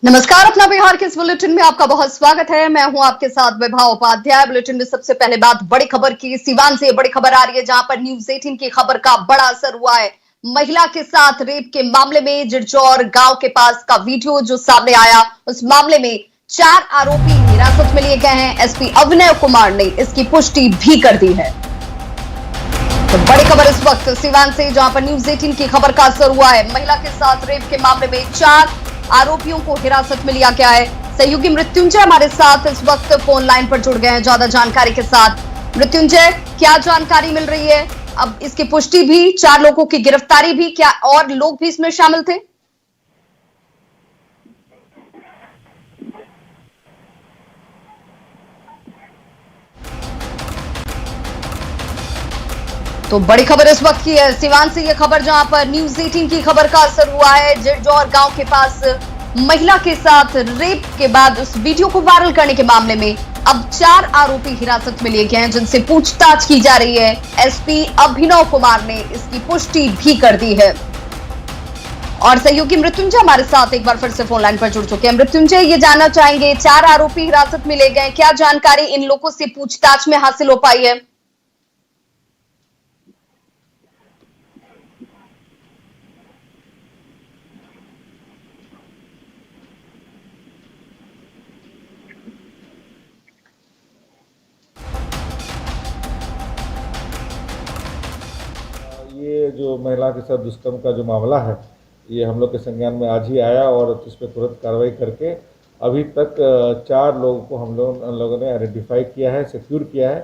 नमस्कार, अपना बिहार के इस बुलेटिन में आपका बहुत स्वागत है। मैं हूं आपके साथ विभा उपाध्याय। बुलेटिन में सबसे पहले बात बड़ी खबर की। सीवान से बड़ी खबर आ रही है, जहां पर न्यूज 18 की खबर का बड़ा असर हुआ है। महिला के साथ रेप के मामले में जिरजौर गांव के पास का वीडियो जो सामने आया, उस मामले में 4 आरोपी हिरासत में लिए गए हैं। एसपी अभिनव कुमार ने इसकी पुष्टि भी कर दी है। तो बड़ी खबर इस वक्त सीवान से, जहां पर न्यूज 18 की खबर का असर हुआ है। महिला के साथ रेप के मामले में 4 आरोपियों को हिरासत में लिया गया है। सहयोगी मृत्युंजय हमारे साथ इस वक्त फोन लाइन पर जुड़ गए हैं ज्यादा जानकारी के साथ। मृत्युंजय, क्या जानकारी मिल रही है? अब इसकी पुष्टि भी, 4 लोगों की गिरफ्तारी भी, क्या और लोग भी इसमें शामिल थे? तो बड़ी खबर इस वक्त की है सीवान से, यह खबर जहां पर न्यूज 18 की खबर का असर हुआ है। जिरजौर गांव के पास महिला के साथ रेप के बाद उस वीडियो को वायरल करने के मामले में अब 4 आरोपी हिरासत में लिए गए हैं, जिनसे पूछताछ की जा रही है। एसपी अभिनव कुमार ने इसकी पुष्टि भी कर दी है। और सहयोगी मृत्युंजय हमारे साथ एक बार फिर से फोन लाइन पर जुड़ चुके हैं। मृत्युंजय, ये जानना चाहेंगे, 4 आरोपी हिरासत में लिए गए, क्या जानकारी इन लोगों से पूछताछ में हासिल हो पाई है? ये जो महिला के साथ दुष्कर्म का जो मामला है, ये हम लोग के संज्ञान में आज ही आया और इस पर तुरंत कार्रवाई करके अभी तक 4 लोगों को हम लोगों ने आइडेंटिफाई किया है, सिक्योर किया है।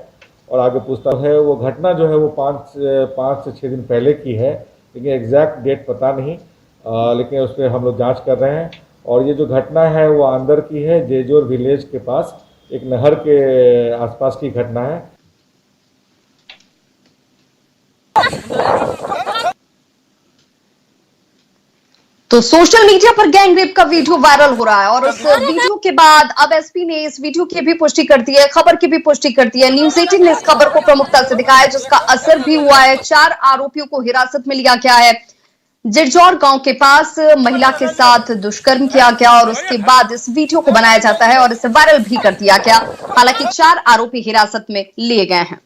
और आगे पूछताछ है। वो घटना जो है वो 5 से 6 दिन पहले की है, लेकिन एग्जैक्ट डेट पता नहीं, लेकिन उस पर हम लोग जाँच कर रहे हैं। और ये जो घटना है वो अंदर की है, जेजोर विलेज के पास एक नहर के आसपास की घटना है। तो सोशल मीडिया पर गैंग रेप का वीडियो वायरल हो रहा है और उस वीडियो के बाद अब एसपी ने इस वीडियो की भी पुष्टि कर दी है, खबर की भी पुष्टि कर दी है। न्यूज 18 ने इस खबर को प्रमुखता से दिखाया, जिसका असर भी हुआ है। 4 आरोपियों को हिरासत में लिया गया है। जिरजौर गांव के पास महिला के साथ दुष्कर्म किया गया और उसके बाद इस वीडियो को बनाया जाता है और इसे वायरल भी कर दिया गया। हालांकि 4 आरोपी हिरासत में लिए गए हैं।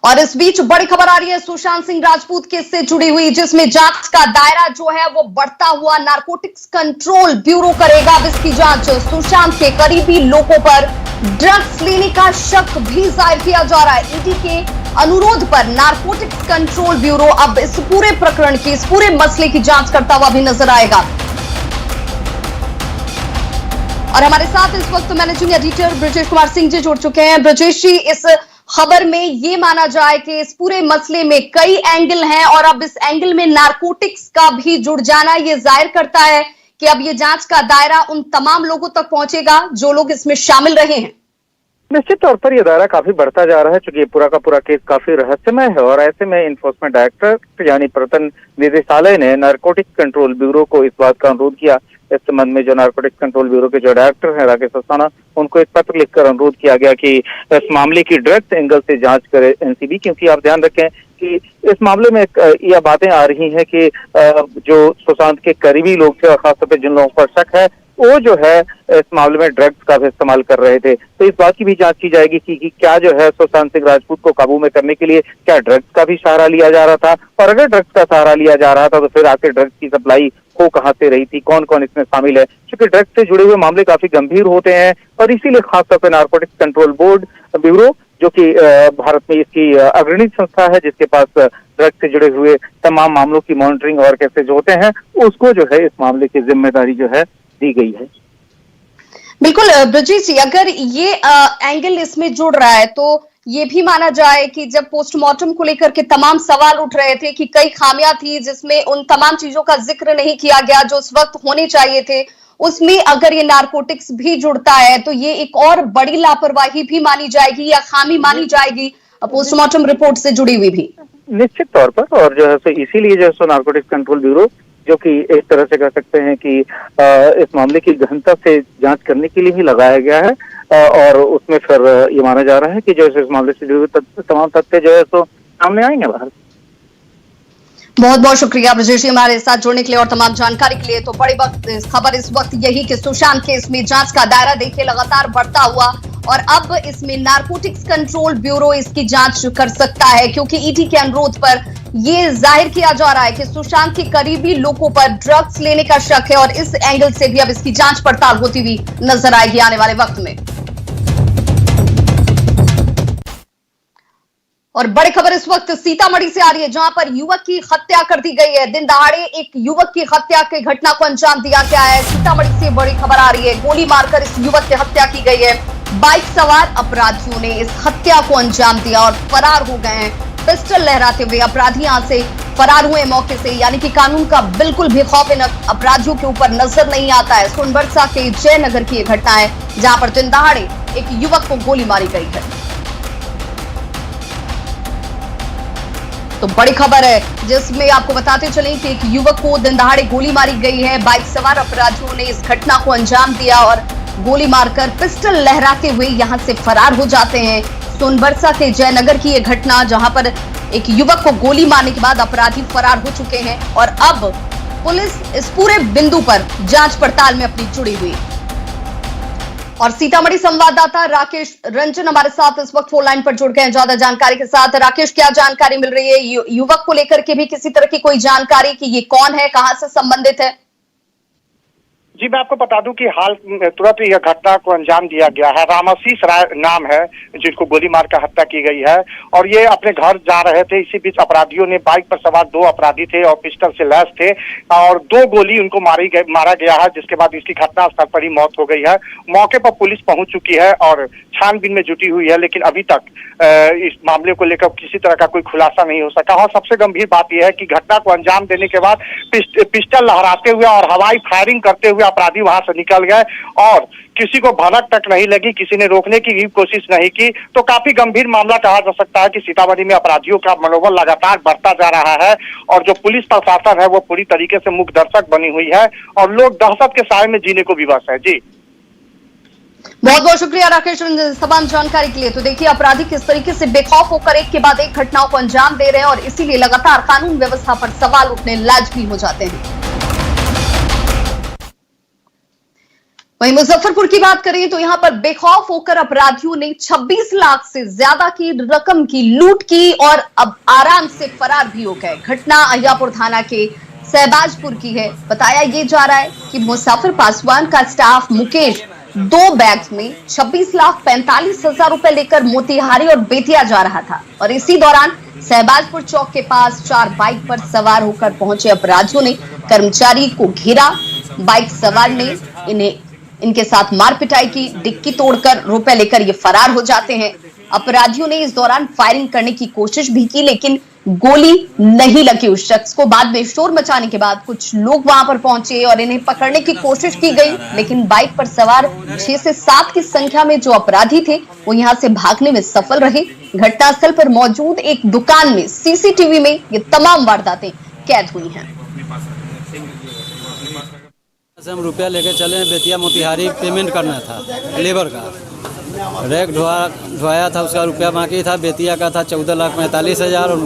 और इस बीच बड़ी खबर आ रही है सुशांत सिंह राजपूत केस से जुड़ी हुई, जिसमें जांच का दायरा जो है वो बढ़ता हुआ नारकोटिक्स कंट्रोल ब्यूरो करेगा। अब इसकी जांच सुशांत के करीबी लोगों पर ड्रग्स लेने का शक भी जाहिर किया जा रहा है। ईडी के अनुरोध पर नारकोटिक्स कंट्रोल ब्यूरो अब इस पूरे प्रकरण की, इस पूरे मसले की जांच करता हुआ भी नजर आएगा। और हमारे साथ इस वक्त मैनेजिंग एडिटर ब्रजेश कुमार सिंह जी जुड़ चुके हैं। ब्रजेश जी, इस खबर में ये माना जाए कि इस पूरे मसले में कई एंगल हैं और अब इस एंगल में नारकोटिक्स का भी जुड़ जाना ये जाहिर करता है कि अब ये जांच का दायरा उन तमाम लोगों तक पहुंचेगा जो लोग इसमें शामिल रहे हैं। निश्चित तौर पर यह दायरा काफी बढ़ता जा रहा है, क्योंकि ये पूरा का पूरा केस काफी रहस्यमय है। और ऐसे में इन्फोर्समेंट डायरेक्टर यानी प्रवर्तन निदेशालय ने नारकोटिक्स कंट्रोल ब्यूरो को इस बात का अनुरोध किया। इस संबंध में जो नारकोटिक्स कंट्रोल ब्यूरो के जो डायरेक्टर हैं राकेश अस्थाना, उनको एक पत्र लिखकर अनुरोध किया गया कि इस मामले की ड्रग्स एंगल से जांच करे एनसीबी। क्योंकि आप ध्यान रखें कि इस मामले में यह बातें आ रही हैं कि जो सुशांत के करीबी लोग थे और खासतौर पर जिन लोगों पर शक है, वो जो है इस मामले में ड्रग्स का भी इस्तेमाल कर रहे थे। तो इस बात की भी जांच की जाएगी कि क्या जो है सुशांत सिंह राजपूत को काबू में करने के लिए क्या ड्रग्स का भी सहारा लिया जा रहा था, और अगर ड्रग्स का सहारा लिया जा रहा था तो फिर आखिर ड्रग्स की सप्लाई हो कहां से रही थी, कौन कौन इसमें शामिल है। क्योंकि ड्रग्स से जुड़े हुए मामले काफी गंभीर होते हैं और इसीलिए खासतौर पर नारकोटिक्स कंट्रोल बोर्ड ब्यूरो, जो कि भारत में इसकी अग्रणी संस्था है, जिसके पास ड्रग्स से जुड़े हुए तमाम मामलों की मॉनिटरिंग और कैसे जो होते हैं, उसको जो है इस मामले की जिम्मेदारी जो है दी गई है। बिल्कुल ब्रजेश जी, अगर ये एंगल इसमें जुड़ रहा है तो ये भी माना जाए कि जब पोस्टमार्टम को लेकर के तमाम सवाल उठ रहे थे कि कई खामियां थी जिसमें उन तमाम चीजों का जिक्र नहीं किया गया जो उस वक्त होने चाहिए थे, उसमें अगर ये नारकोटिक्स भी जुड़ता है तो ये एक और बड़ी लापरवाही भी मानी जाएगी या खामी मानी जाएगी पोस्टमार्टम रिपोर्ट से जुड़ी हुई भी। निश्चित तौर पर, और जो है इसीलिए जो है नारकोटिक्स कंट्रोल ब्यूरो, जो कि एक तरह से कह सकते हैं कि इस मामले की गहनता से जांच करने के लिए ही लगाया गया है। और उसमें फिर ये माना जा रहा है कि जो इस मामले से जुड़े हुए तमाम तथ्य जो है सो सामने आएंगे बाहर। बहुत बहुत शुक्रिया ब्रजेश जी हमारे साथ जुड़ने के लिए और तमाम जानकारी के लिए। तो बड़ी खबर इस वक्त यही कि सुशांत केस में जांच का दायरा देखिए लगातार बढ़ता हुआ और अब इसमें नारकोटिक्स कंट्रोल ब्यूरो इसकी जांच कर सकता है, क्योंकि ईडी के अनुरोध पर यह जाहिर किया जा रहा है कि सुशांत के करीबी लोगों पर ड्रग्स लेने का शक है और इस एंगल से भी अब इसकी जांच पड़ताल होती हुई नजर आएगी आने वाले वक्त में। और बड़ी खबर इस वक्त सीतामढ़ी से आ रही है, जहां पर युवक की हत्या कर दी गई है। दिन दहाड़े एक युवक की हत्या की घटना को अंजाम दिया गया है। सीतामढ़ी से बड़ी खबर आ रही है, गोली मारकर इस युवक की हत्या की गई है। बाइक सवार अपराधियों ने इस हत्या को अंजाम दिया और फरार हो गए हैं। पिस्टल लहराते हुए अपराधी यहां से फरार हुए मौके से, यानी कि कानून का बिल्कुल भी खौफ इन अपराधियों के ऊपर नजर नहीं आता है। सोनबरसा के जयनगर की यह घटना है, जहां पर दिन दहाड़े एक युवक को गोली मारी गई है। तो बड़ी खबर है जिसमें आपको बताते चले कि एक युवक को दिन दहाड़े गोली मारी गई है। बाइक सवार अपराधियों ने इस घटना को अंजाम दिया और गोली मारकर पिस्टल लहराते हुए यहां से फरार हो जाते हैं। सोनबरसा के जयनगर की यह घटना, जहां पर एक युवक को गोली मारने के बाद अपराधी फरार हो चुके हैं और अब पुलिस इस पूरे बिंदु पर जांच पड़ताल में अपनी जुड़ी हुई। और सीतामढ़ी संवाददाता राकेश रंजन हमारे साथ इस वक्त फोन लाइन पर जुड़ गए हैं ज्यादा जानकारी के साथ। राकेश, क्या जानकारी मिल रही है? युवक को लेकर के भी किसी तरह की कोई जानकारी कि ये कौन है, कहां से संबंधित है? जी, मैं आपको बता दूं कि हाल तुरंत यह घटना को अंजाम दिया गया है। रामाशीष राय नाम है जिनको गोली मारकर हत्या की गई है और ये अपने घर जा रहे थे। इसी बीच अपराधियों ने, बाइक पर सवार 2 अपराधी थे और पिस्टल से लैस थे और 2 गोली उनको मारा गया है, जिसके बाद इसकी घटनास्थल पर ही मौत हो गई है। मौके पर पुलिस पहुंच चुकी है और छानबीन में जुटी हुई है, लेकिन अभी तक इस मामले को लेकर किसी तरह का कोई खुलासा नहीं हो सका। और सबसे गंभीर बात यह है कि घटना को अंजाम देने के बाद पिस्टल लहराते हुए और हवाई फायरिंग करते हुए अपराधी वहां से निकल गए और किसी को भनक तक नहीं लगी, किसी ने रोकने की भी कोशिश नहीं की। तो काफी गंभीर मामला कहा जा सकता है कि सीतामढ़ी में अपराधियों का मनोबल लगातार बढ़ता जा रहा है और जो पुलिस प्रशासन है वो पूरी तरीके से मूक दर्शक बनी हुई है और लोग दहशत के साए में जीने को विवश है। जी, बहुत बहुत शुक्रिया राकेश रंजन तमाम जानकारी के लिए। तो देखिए अपराधी किस तरीके से बेखौफ होकर एक के बाद एक घटनाओं को अंजाम दे रहे हैं और इसीलिए लगातार कानून व्यवस्था पर सवाल उठने लाजमी हो जाते हैं। वहीं मुजफ्फरपुर की बात करें तो यहां पर बेखौफ होकर अपराधियों ने 26 लाख से ज्यादा की रकम की लूट की और अब आराम से फरार भी हो गए। घटना अहियापुर थाना के सहबाजपुर की है। बताया यह जा रहा है कि मुसाफिर पासवान का स्टाफ मुकेश 2 बैग्स में 26,45,000 रुपए लेकर मोतिहारी और बेतिया जा रहा था और इसी दौरान सहबाजपुर चौक के पास 4 बाइक पर सवार होकर पहुंचे अपराधियों ने कर्मचारी को घेरा। बाइक सवार ने इनके साथ मार पिटाई की, डिक्की तोड़कर रुपए लेकर ये फरार हो जाते हैं। अपराधियों ने इस दौरान फायरिंग करने की कोशिश भी की, लेकिन गोली नहीं लगी उस शख्स को। बाद में शोर मचाने के बाद कुछ लोग वहां पर पहुंचे और इन्हें पकड़ने की कोशिश की गई, लेकिन बाइक पर सवार 6 से 7 की संख्या में जो अपराधी थे वो यहां से भागने में सफल रहे। घटनास्थल पर मौजूद एक दुकान में सीसीटीवी में ये तमाम वारदातें कैद हुई हैं। हम रुपया लेके चले बेतिया मोतिहारी, पेमेंट करना था लेबर का। रैक ढुआया था, उसका रुपया बाकी था। बेतिया का था 14,45,000 और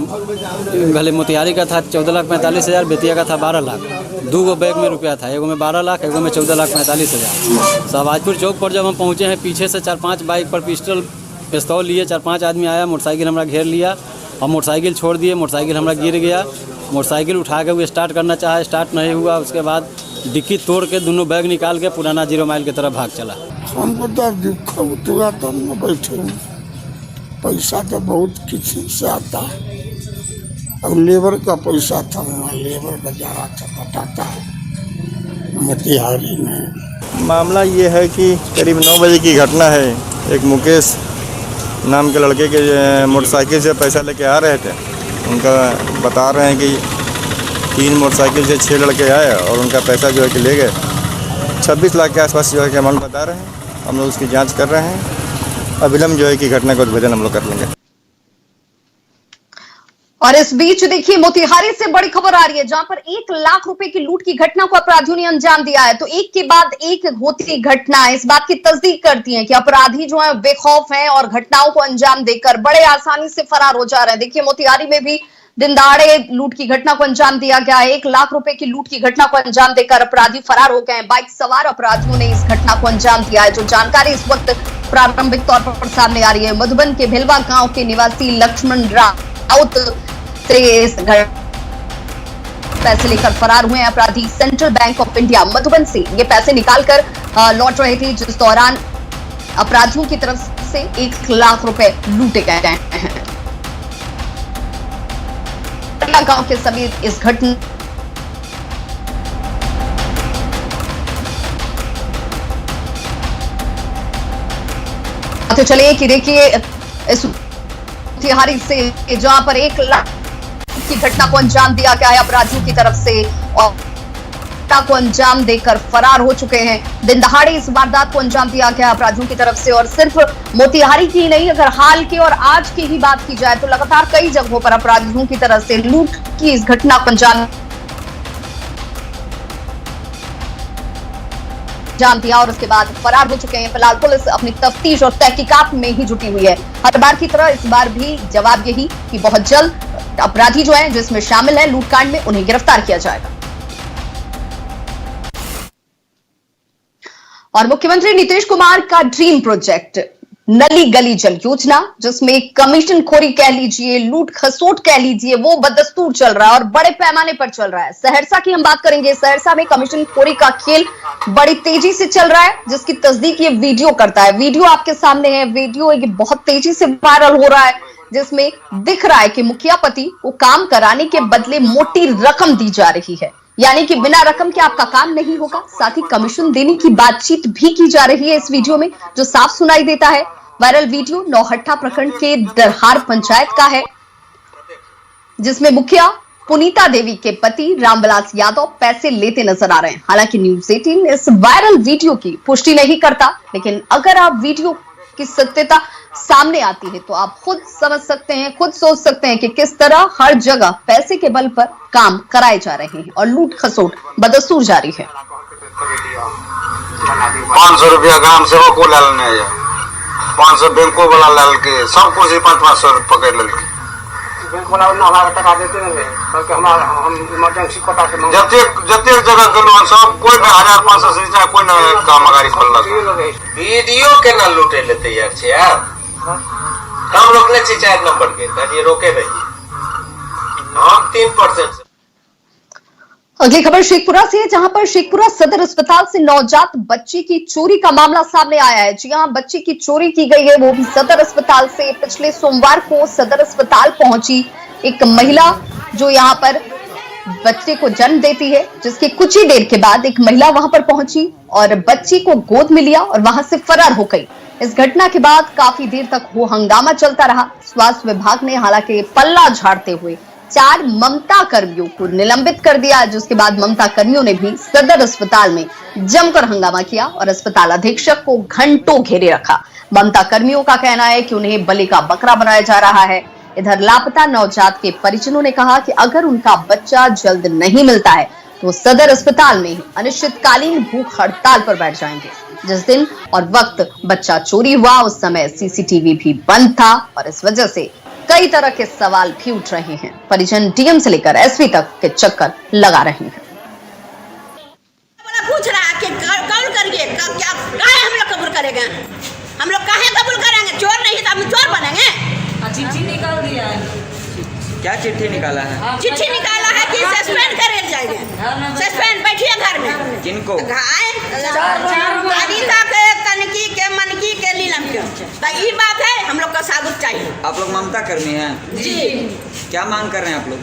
भले मोतिहारी का था 14,45,000, बेतिया का था 12 लाख। 2 बैग में रुपया था, एगो में 12 लाख, एगो में 14,45,000। सहबाजपुर चौक पर जब हम पहुँचे हैं, पीछे से 4-5 बाइक पर पिस्तौल लिए 4-5 आदमी आया, मोटरसाइकिल हमारा घेर लिया और मोटरसाइकिल छोड़ दिए। मोटरसाइकिल हमारा गिर गया। मोटरसाइकिल उठा के वो स्टार्ट करना चाहा, स्टार्ट नहीं हुआ। उसके बाद डिक्की तोड़ के दोनों बैग निकाल के पुराना 0 माइल की तरफ भाग चला। हमको तो दुख हुआ, तो हम बैठे हूँ। पैसा तो बहुत किसी से आता है और लेबर का पैसा था, वहाँ लेबर का जा रहा था, बताता है मोतिहारी में। मामला ये है कि करीब 9 बजे की घटना है। एक मुकेश नाम के लड़के के मोटरसाइकिल से पैसा लेके आ रहे थे। उनका बता रहे हैं कि 3 मोटरसाइकिल से 6 लड़के आए और उनका पैसा जो है कि ले गए। 26 लाख के आसपास जो है कि अमाउंट बता रहे हैं। हम लोग उसकी जांच कर रहे हैं। अविलंब जो है कि घटना का उद्भेदन हम लोग कर लेंगे। और इस बीच देखिए मोतिहारी से बड़ी खबर आ रही है, जहां पर 1 लाख रुपए की लूट की घटना को अपराधियों ने अंजाम दिया है। तो एक के बाद एक होती घटना इस बात की तस्दीक करती है कि अपराधी जो है बेखौफ हैं और घटनाओं को अंजाम देकर बड़े आसानी से फरार हो जा रहे हैं। देखिए मोतिहारी में भी दिन दहाड़े लूट की घटना को अंजाम दिया गया है। 1 लाख रुपए की लूट की घटना को अंजाम देकर अपराधी फरार हो गए हैं। बाइक सवार अपराधियों ने इस घटना को अंजाम दिया है। जो जानकारी इस वक्त प्रारंभिक तौर पर सामने आ रही है, मधुबन के भिलवा गांव के निवासी लक्ष्मण राउत से इस पैसे लेकर फरार हुए हैं अपराधी। Central bank of India Madhuban से ये पैसे निकालकर लौट रहे थे, जिस दौरान अपराधियों की तरफ से 1 लाख रुपए लूटे गए हैं। गांव के समीप इस घटना तो चलिए कि देखिए इस तिहारी से जहां पर 1 लाख की घटना को अंजाम दिया गया है अपराधियों की तरफ से और को अंजाम देकर फरार हो चुके हैं। दिन दहाड़े इस वारदात को अंजाम दिया गया अपराधियों की तरफ से और सिर्फ मोतिहारी की नहीं, अगर हाल के और आज की ही बात की जाए तो लगातार कई जगहों पर अपराधियों की तरफ से लूट की इस घटना को अंजाम दिया और उसके बाद फरार हो चुके हैं। फिलहाल पुलिस अपनी तफ्तीश और तहकीकात में ही जुटी हुई है। हर बार की तरह इस बार भी जवाब यही कि बहुत जल्द अपराधी जो हैं जिसमें शामिल है लूटकांड में उन्हें गिरफ्तार किया जाएगा। और मुख्यमंत्री नीतीश कुमार का ड्रीम प्रोजेक्ट नली गली जल योजना, जिसमें कमीशन खोरी कह लीजिए, लूट खसोट कह लीजिए, वो बदस्तूर चल रहा है और बड़े पैमाने पर चल रहा है। सहरसा की हम बात करेंगे। सहरसा में कमीशन खोरी का खेल बड़ी तेजी से चल रहा है, जिसकी तस्दीक ये वीडियो करता है। वीडियो आपके सामने है। वीडियो ये बहुत तेजी से वायरल हो रहा है, जिसमें दिख रहा है कि मुखिया पति को काम कराने के बदले मोटी रकम दी जा रही है, यानी कि बिना रकम के आपका काम नहीं होगा। साथ ही कमीशन देने की बातचीत भी की जा रही है इस वीडियो में, जो साफ सुनाई देता है। वायरल वीडियो नौहट्टा प्रखंड के दरहार पंचायत का है, जिसमें मुखिया पुनीता देवी के पति रामविलास यादव पैसे लेते नजर आ रहे हैं। हालांकि न्यूज़ 18 इस वायरल वीडियो की पुष्टि नहीं करता, लेकिन अगर आप वीडियो की सत्यता सामने आती है तो आप खुद समझ सकते हैं, खुद सोच सकते हैं कि किस तरह हर जगह पैसे के बल पर काम कराए जा रहे हैं और लूट खसोट बदस्तूर जारी है। 500 रुपया ग्राम सेवक को लाने 500 बैंकों वाला लाल के सब कुछ 500 पकड़ ललके बैंक वाला हमारा टका देते नहीं बल्कि हम इमरजेंसी कोटा से जते जगह गेलो सब कोई 1500 से नीचे कोई ना कामगारी खोललक। वीडियो के ना लूटे लेते यार छे यार हम रोकले छे 4 नंबर के ताकि रोके भाई हम 3%। अगली खबर शेखपुरा से है, जहां पर शेखपुरा सदर अस्पताल से नवजात बच्ची की चोरी का मामला सामने आया है। जी हां, बच्ची की चोरी की गई है, वो भी सदर अस्पताल से। पिछले सोमवार को सदर अस्पताल पहुंची एक महिला, जो यहां पर बच्चे को जन्म देती है, जिसके कुछ ही देर के बाद एक महिला वहां पर पहुंची और बच्ची को गोद में लिया और वहां से फरार हो गई। इस घटना के बाद काफी देर तक वो हंगामा चलता रहा। स्वास्थ्य विभाग ने हालांकि पल्ला झाड़ते हुए 4 ममता कर्मियों को निलंबित कर दिया, जिसके बाद ममता कर्मियों ने भी सदर अस्पताल में जमकर हंगामा किया और अस्पताल अधीक्षक को घंटों घेरे रखा। ममता कर्मियों का कहना है कि उन्हें बलि का बकरा बनाया जा रहा है। इधर लापता नवजात के परिजनों ने कहा कि अगर उनका बच्चा जल्द नहीं मिलता है तो सदर अस्पताल में अनिश्चितकालीन भूख हड़ताल पर बैठ जाएंगे। जिस दिन और वक्त बच्चा चोरी हुआ उस समय सीसीटीवी भी बंद था और इस वजह से कई तरह के सवाल भी उठ रहे हैं। परिजन डीएम से लेकर एसपी तक के चक्कर लगा रहे हैं। पूछ रहा है कि कौन करिए, क्या काहे हम लोग कबूल करेंगे? हम लोग काहे कबूल करेंगे? चोर नहीं तो हम चोर बनेंगे? चिट्ठी निकाल दिया है। क्या चिट्ठी निकाला है? चिट्ठी निकाला है कि सस्पेंड करे जाएंगे। सस्पेंड बैठिए घर में। किनको? अनीता के, तनकी के, मनकी के, नीलम के। तो ये बात है, हम लोग का साबुत चाहिए। आप लोग ममता कर्मी हैं? जी। क्या मांग कर रहे हैं आप लोग?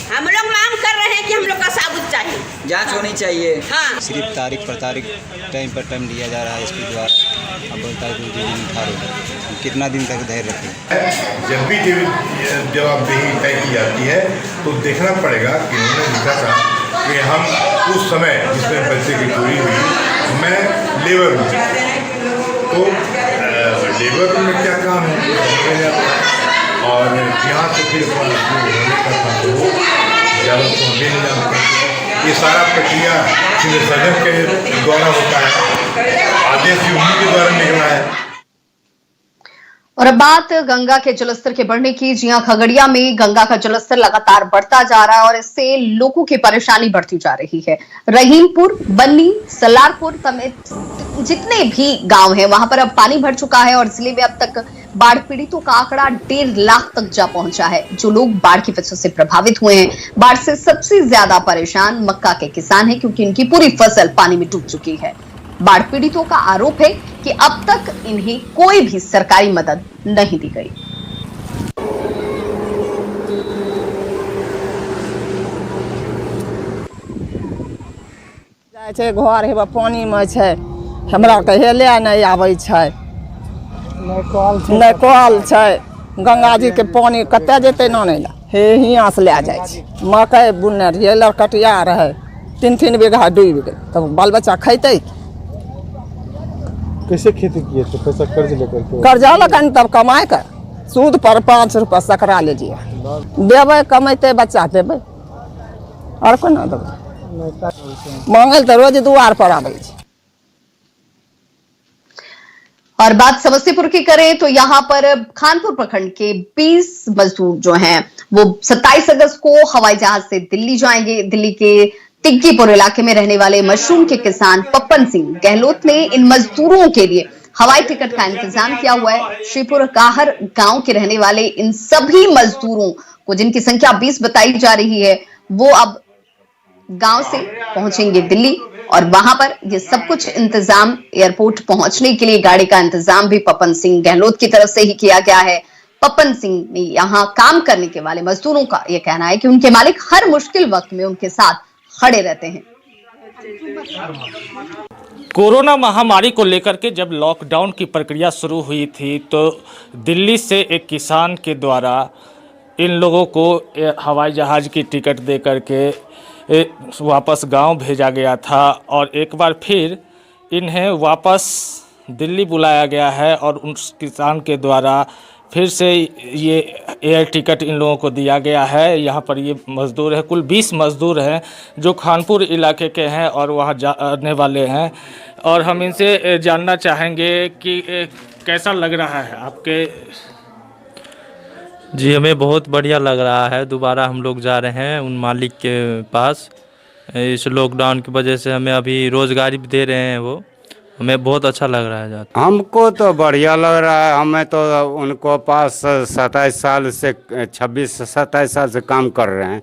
हम लोग मांग कर रहे हैं कि हम लोग का साबुत चाहिए, जांच होनी चाहिए। हाँ। सिर्फ तारीख पर तारीख टाइम पर टाइम लिया जा रहा है एसपी द्वारा। अब बोलता है 2 दिन उठा लो, कितना दिन तक धैर्य रखें? जब भी जवाबदेही तय की जाती है तो देखना पड़ेगा कि उन्होंने लिखा था कि हम उस समय जिसमें बच्चे की चोरी हुई मैं लेबर हूँ, तो लेबर में क्या काम है और यहाँ से फिर ये सारा प्रक्रिया सिविल सर्जन के द्वारा होता है, आदेश भी उन्हीं के द्वारा निकला है। और अब बात गंगा के जलस्तर के बढ़ने की। जी हां, खगड़िया में गंगा का जलस्तर लगातार बढ़ता जा रहा है और इससे लोगों की परेशानी बढ़ती जा रही है। रहीमपुर, बन्नी, सलारपुर समेत जितने भी गांव हैं वहां पर अब पानी भर चुका है और जिले में अब तक बाढ़ पीड़ितों का आंकड़ा 1.5 लाख तक जा पहुंचा है। जो लोग बाढ़ की वजह से प्रभावित हुए हैं, बाढ़ से सबसे ज्यादा परेशान मक्का के किसान हैं, क्योंकि इनकी पूरी फसल पानी में डूब चुकी है। बाढ़ पीड़ितों का आरोप है कि अब तक इन्हें कोई भी सरकारी मदद नहीं दी गई। घर हे पानी में छै, हमरा के हेले नहीं आबै छै, नहीं कल छै। गंगा जी के पानी कते जेते नाने ला, हे हियां से ले जाय छै। मकई बुनने रहिए, लड़कटिया रहे, 3-3 बीघा डूब गए, तब बाल बच्चा खैते। कैसे खेती किए थे? पैसा कर्ज लेकर के? कर्जा लगा तब कमाए कर सूद पर 5 रुपया सकरा लीजिए, देवे कमेते बच्चा देवे और कोना देवे, मांगल तो रोज दुआर पर आवे। और बात समस्तीपुर की करें तो यहां पर खानपुर प्रखंड के 20 मजदूर जो हैं वो 27 अगस्त को हवाई जहाज से दिल्ली जाएंगे। दिल्ली के टिग्गीपुर इलाके में रहने वाले मशरूम के किसान पप्पन सिंह गहलोत ने इन मजदूरों के लिए हवाई टिकट का इंतजाम किया हुआ है। श्रीपुर काहर गांव के रहने वाले इन सभी मजदूरों को, जिनकी संख्या 20 बताई जा रही है, वो अब गांव से पहुंचेंगे दिल्ली और वहां पर ये सब कुछ इंतजाम, एयरपोर्ट पहुंचने के लिए गाड़ी का इंतजाम भी पप्पन सिंह गहलोत की तरफ से ही किया गया है। पप्पन सिंह ने यहाँ काम करने के वाले मजदूरों का यह कहना है कि उनके मालिक हर मुश्किल वक्त में उनके साथ खड़े रहते हैं। कोरोना महामारी को लेकर के जब लॉकडाउन की प्रक्रिया शुरू हुई थी तो दिल्ली से एक किसान के द्वारा इन लोगों को हवाई जहाज की टिकट दे करके वापस गांव भेजा गया था और एक बार फिर इन्हें वापस दिल्ली बुलाया गया है और उस किसान के द्वारा फिर से ये एयर टिकट इन लोगों को दिया गया है। यहाँ पर ये मज़दूर है, कुल 20 मज़दूर हैं जो खानपुर इलाके के हैं और वहाँ जाने वाले हैं और हम इनसे जानना चाहेंगे कि कैसा लग रहा है आपके। जी हमें बहुत बढ़िया लग रहा है, दोबारा हम लोग जा रहे हैं उन मालिक के पास। इस लॉकडाउन की वजह से हमें अभी रोज़गारी भी दे रहे हैं, वो हमें बहुत अच्छा लग रहा है जाता। हमको तो बढ़िया लग रहा है, हमें तो उनको पास 27 साल से 26-27 साल से काम कर रहे हैं।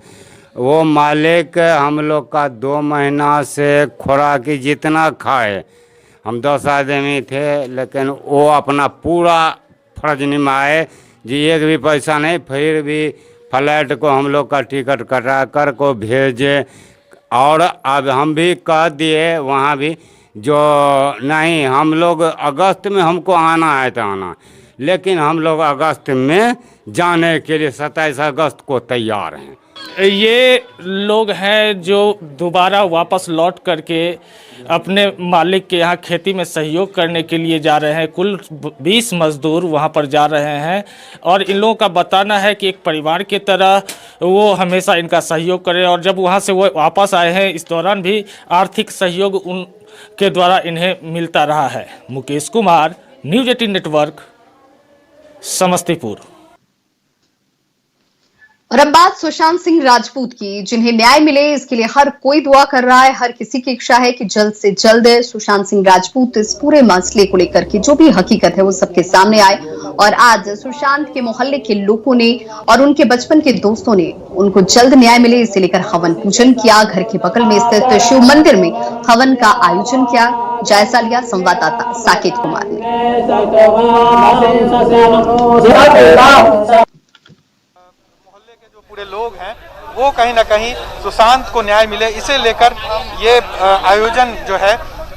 वो मालिक हम लोग का 2 महीना से खुराक जितना खाए, हम 10 आदमी थे लेकिन वो अपना पूरा फर्ज निभाए जी, एक भी पैसा नहीं, फिर भी फ्लाइट को हम लोग का टिकट कटा कर को भेजे। और अब हम भी कह दिए वहाँ भी जो नहीं, हम लोग अगस्त में हमको आना है तो आना, लेकिन हम लोग अगस्त में जाने के लिए 27 अगस्त को तैयार हैं। ये लोग हैं जो दोबारा वापस लौट करके अपने मालिक के यहाँ खेती में सहयोग करने के लिए जा रहे हैं। कुल 20 मज़दूर वहाँ पर जा रहे हैं और इन लोगों का बताना है कि एक परिवार की तरह वो हमेशा इनका सहयोग करें और जब वहाँ से वो वापस आए हैं इस दौरान भी आर्थिक सहयोग उनके द्वारा इन्हें मिलता रहा है। Mukesh Kumar, news 18 network, Samastipur. और अब बात सुशांत सिंह राजपूत की, जिन्हें न्याय मिले इसके लिए हर कोई दुआ कर रहा है। हर किसी की इच्छा है कि जल्द से जल्द सुशांत सिंह राजपूत इस पूरे मसले को लेकर के जो भी हकीकत है वो सबके सामने आए। और आज सुशांत के मोहल्ले के लोगों ने और उनके बचपन के दोस्तों ने उनको जल्द न्याय मिले इसे लेकर हवन पूजन किया। घर के बगल में स्थित शिव मंदिर में हवन का आयोजन किया। जायजा लिया संवाददाता साकेत कुमार ने। पूरे लोग हैं वो कहीं ना कहीं सुशांत को न्याय मिले इसे लेकर ये आयोजन जो है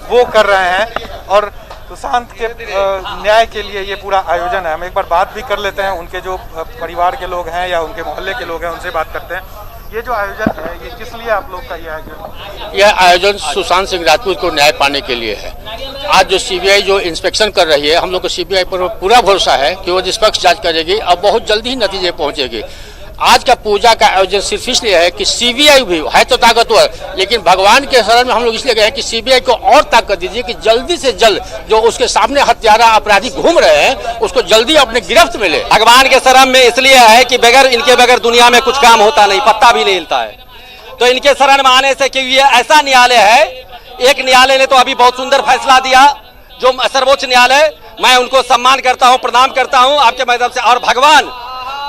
वो कर रहे हैं और सुशांत के न्याय के लिए ये पूरा आयोजन है। हम एक बार बात भी कर लेते हैं, उनके जो परिवार के लोग हैं या उनके मोहल्ले के लोग हैं उनसे बात करते हैं। ये जो आयोजन है ये किस लिए आप लोग का ये आयोजन? यह आयोजन सुशांत सिंह राजपूत को न्याय पाने के लिए है। आज जो सीबीआई जो इंस्पेक्शन कर रही है, हम लोग को सीबीआई पर पूरा भरोसा है कि वो निष्पक्ष जांच करेगी और बहुत जल्दी ही नतीजे पहुंचेगी। आज का पूजा का आयोजन सिर्फ इसलिए है कि सीबीआई भी है तो ताकतवर, लेकिन भगवान के शरण में हम लोग इसलिए गए हैं कि सीबीआई को और ताकत दीजिए कि जल्दी से जल्द जो उसके सामने हत्यारा अपराधी घूम रहे हैं उसको जल्दी अपने गिरफ्त मिले। भगवान के शरण में इसलिए है कि इनके बगैर दुनिया में कुछ काम होता नहीं, पत्ता भी नहीं हिलता है। तो इनके शरण में आने से, क्योंकि ये ऐसा न्यायालय है, एक न्यायालय ने तो अभी बहुत सुंदर फैसला दिया जो सर्वोच्च न्यायालय, मैं उनको सम्मान करता हूं, प्रणाम करता हूं आपके माध्यम से। और भगवान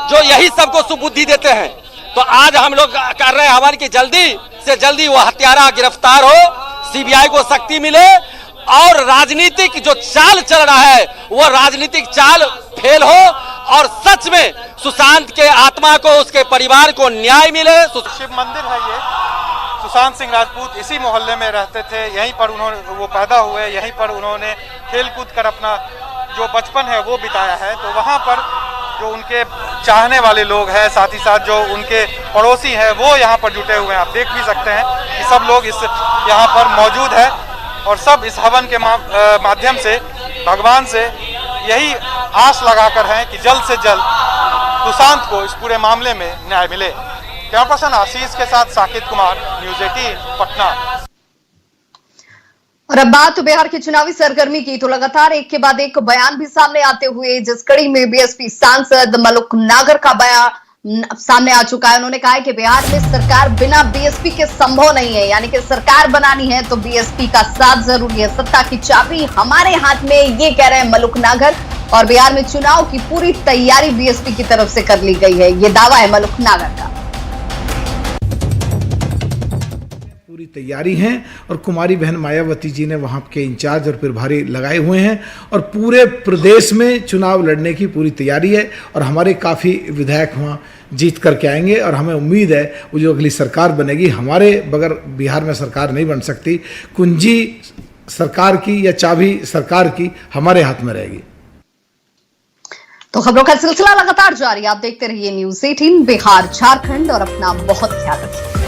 जो यही सबको सुबुद्धि देते हैं, तो आज हम लोग कर रहे हैं हवन की जल्दी से जल्दी वो हत्यारा गिरफ्तार हो, सीबीआई को शक्ति मिले और राजनीतिक जो चाल चल रहा है वो राजनीतिक चाल फेल हो और सच में सुशांत के आत्मा को, उसके परिवार को न्याय मिले। शिव मंदिर है ये। सुशांत सिंह राजपूत इसी मोहल्ले में रहते थे, यहीं पर वो पैदा हुए, यहीं पर उन्होंने खेल कूद कर अपना जो बचपन है वो बिताया है। तो वहाँ पर जो उनके चाहने वाले लोग हैं, साथ ही साथ जो उनके पड़ोसी हैं, वो यहाँ पर जुटे हुए हैं। आप देख भी सकते हैं कि सब लोग यहाँ पर मौजूद है और सब इस हवन के माध्यम से भगवान से यही आस लगाकर हैं कि जल्द से जल्द सुशांत को इस पूरे मामले में न्याय मिले। कैमरा पर्सन आशीष के साथ साकिब कुमार, न्यूज़ 18 पटना। और अब बात बिहार की चुनावी सरगर्मी की, तो लगातार एक के बाद एक बयान भी सामने आते हुए, जिस कड़ी में बीएसपी सांसद मलुक नागर का बयान सामने आ चुका है। उन्होंने कहा है कि बिहार में सरकार बिना बीएसपी के संभव नहीं है, यानी कि सरकार बनानी है तो बीएसपी का साथ जरूरी है। सत्ता की चाबी हमारे हाथ में, ये कह रहे हैं मलुक नागर। और बिहार में चुनाव की पूरी तैयारी बीएसपी की तरफ से कर ली गई है, ये दावा है मलुक नागर का। पूरी तैयारी है और कुमारी बहन मायावती जी ने वहाँ के इंचार्ज और प्रभारी लगाए हुए हैं और पूरे प्रदेश में चुनाव लड़ने की पूरी तैयारी है। और हमारे काफ़ी विधायक वहाँ जीत करके आएंगे और हमें उम्मीद है वो जो अगली सरकार बनेगी, हमारे बगैर बिहार में सरकार नहीं बन सकती। कुंजी सरकार की या चाबी सरकार की हमारे हाथ में रहेगी। तो खबरों का सिलसिला लगातार जारी, आप देखते रहिए न्यूज़ 18 बिहार झारखंड और अपना बहुत ख्याल रखिए।